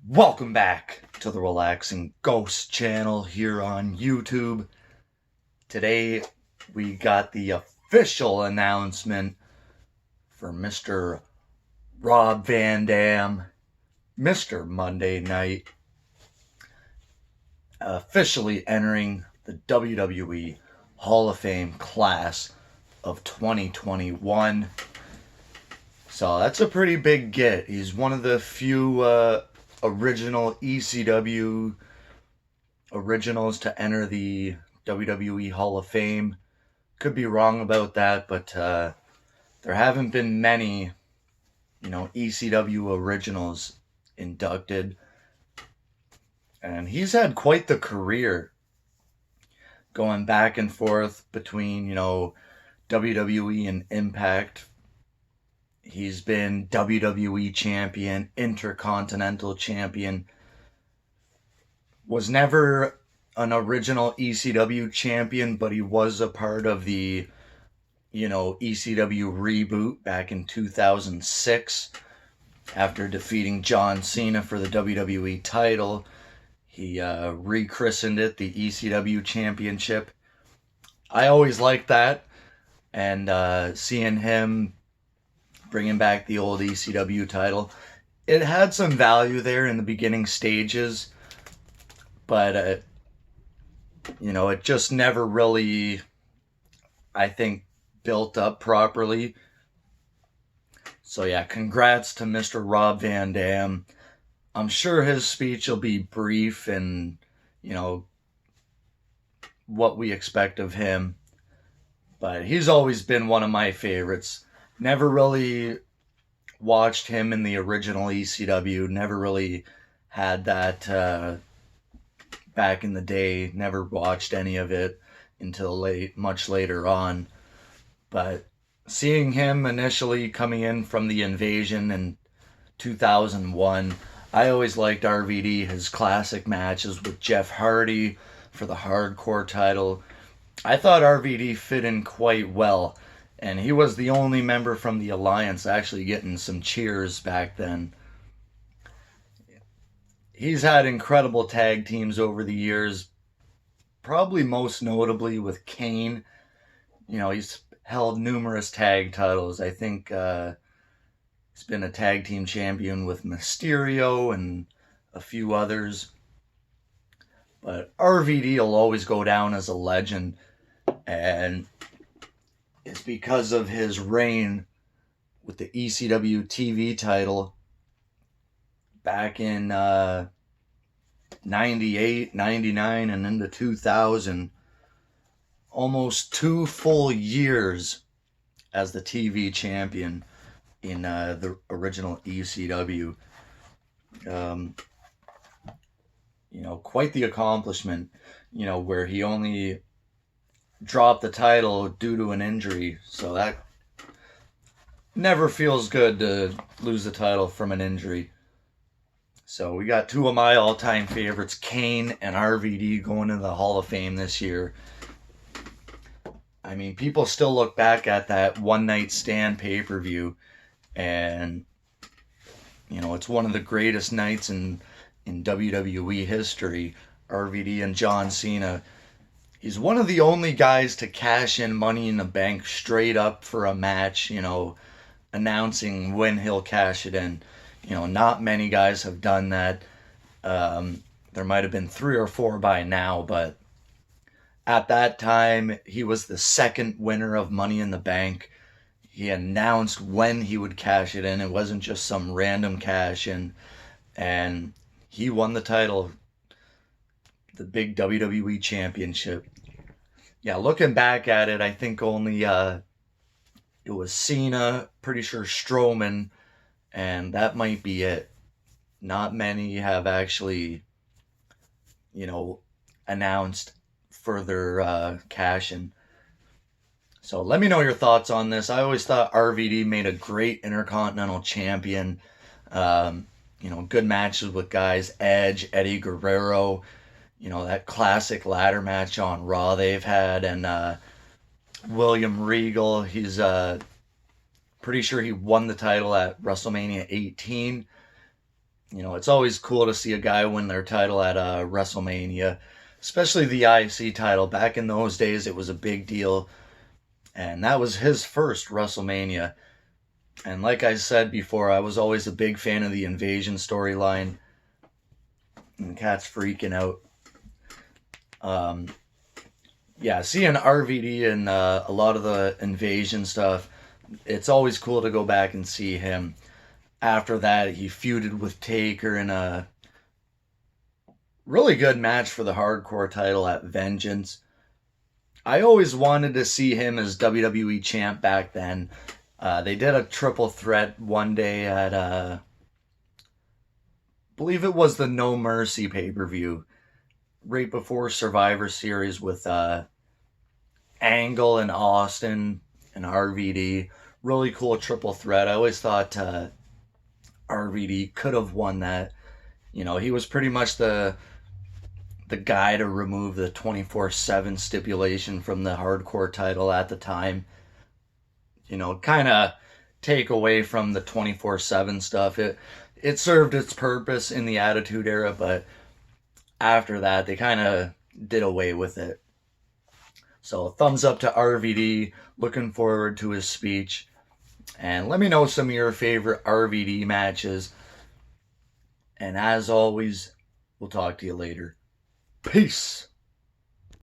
Welcome back to the Relaxing Ghost channel here on YouTube. Today we got the official announcement for Mr. Rob Van Dam, Mr. Monday Night, officially entering the WWE Hall of Fame class of 2021. So that's a pretty big get. He's one of the few original ECW originals to enter the WWE Hall of Fame. Could be wrong about that, but there haven't been many, ECW originals inducted. And he's had quite the career going back and forth between, WWE and Impact. He's been WWE champion, Intercontinental champion. Was never an original ECW champion, but he was a part of the, ECW reboot back in 2006. After defeating John Cena for the WWE title, he rechristened it the ECW Championship. I always liked that, and seeing him bringing back the old ECW title, it had some value there in the beginning stages, but it just never really, I think, built up properly. So yeah, congrats to Mr. Rob Van Dam. I'm sure his speech will be brief and, what we expect of him, but he's always been one of my favorites. Never really watched him in the original ECW. Never really had that back in the day. Never watched any of it until much later on. But seeing him initially coming in from the Invasion in 2001, I always liked RVD, his classic matches with Jeff Hardy for the hardcore title. I thought RVD fit in quite well. And he was the only member from the Alliance actually getting some cheers back then. He's had incredible tag teams over the years, probably most notably with Kane. He's held numerous tag titles. I think he's been a tag team champion with Mysterio and a few others. But RVD will always go down as a legend. And it's because of his reign with the ECW TV title back in 98, 99, and into 2000. Almost 2 full years as the TV champion in the original ECW. Quite the accomplishment, where he only dropped the title due to an injury, so that never feels good to lose the title from an injury. So we got two of my all-time favorites, Kane and RVD, going into the Hall of Fame this year. I mean, people still look back at that One Night Stand pay-per-view, and it's one of the greatest nights in WWE history. RVD and John Cena. He's one of the only guys to cash in Money in the Bank straight up for a match, announcing when he'll cash it in. Not many guys have done that. There might have been 3 or 4 by now, but at that time, he was the second winner of Money in the Bank. He announced when he would cash it in. It wasn't just some random cash in. And he won the title, the big WWE Championship. Yeah, looking back at it, I think only it was Cena, pretty sure Strowman, and that might be it. Not many have actually, announced further cash-in. So let me know your thoughts on this. I always thought RVD made a great Intercontinental Champion. Good matches with guys, Edge, Eddie Guerrero, that classic ladder match on Raw they've had, and William Regal. He's pretty sure he won the title at WrestleMania 18. It's always cool to see a guy win their title at WrestleMania, especially the IC title. Back in those days, it was a big deal, and that was his first WrestleMania. And like I said before, I was always a big fan of the Invasion storyline, and Cat's freaking out. Um, yeah, seeing RVD and a lot of the Invasion stuff, it's always cool to go back and see him. After that, he feuded with Taker in a really good match for the hardcore title at Vengeance. I always wanted to see him as WWE champ back then. They did a triple threat one day at, I believe it was the No Mercy pay-per-view, right before Survivor Series with Angle and Austin and RVD. Really cool triple threat. I always thought RVD could have won that. He was pretty much the guy to remove the 24/7 stipulation from the hardcore title at the time. Kind of take away from the 24/7 stuff. It served its purpose in the Attitude Era, but after that, they kind of did away with it. So thumbs up to RVD. Looking forward to his speech. And let me know some of your favorite RVD matches. And as always, we'll talk to you later. Peace.